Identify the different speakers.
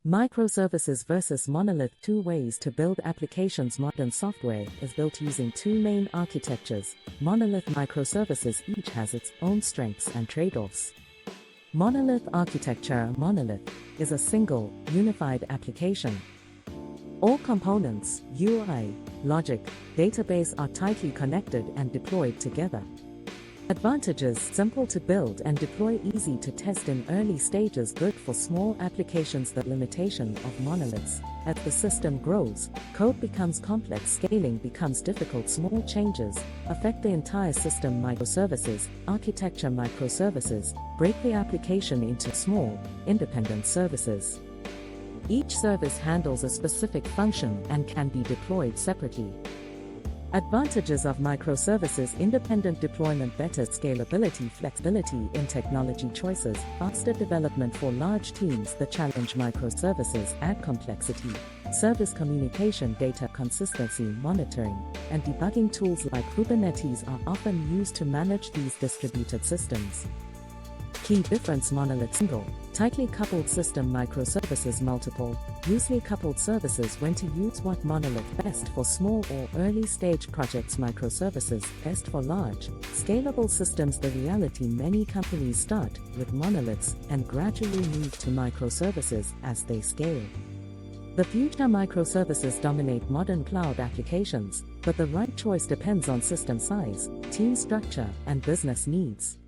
Speaker 1: Microservices versus monolith. Two ways to build applications. Modern software is built using two main architectures, monolith microservices. Each has its own strengths and trade-offs. Monolith architecture. Monolith is a single, unified application. All components, UI, logic, database are tightly connected and deployed together. Advantages: simple to build and deploy, easy to test in early stages, good for small applications. The limitation of monoliths: as the system grows, code becomes complex, scaling becomes difficult, small changes affect the entire system. Microservices architecture. Microservices break the application into small, independent services. Each service handles a specific function and can be deployed separately. Advantages of microservices: independent deployment, better scalability, flexibility in technology choices, faster development for large teams. The challenge: microservices add complexity, service communication, data consistency, monitoring, and debugging. Tools like Kubernetes are often used to manage these distributed systems. Key difference: monolith single, tightly coupled system. Microservices multiple, loosely coupled services. When to use what? Monolith best for small or early stage projects. Microservices best for large, scalable systems. The reality: many companies start with monoliths and gradually move to microservices as they scale. The future: microservices dominate modern cloud applications, but the right choice depends on system size, team structure, and business needs.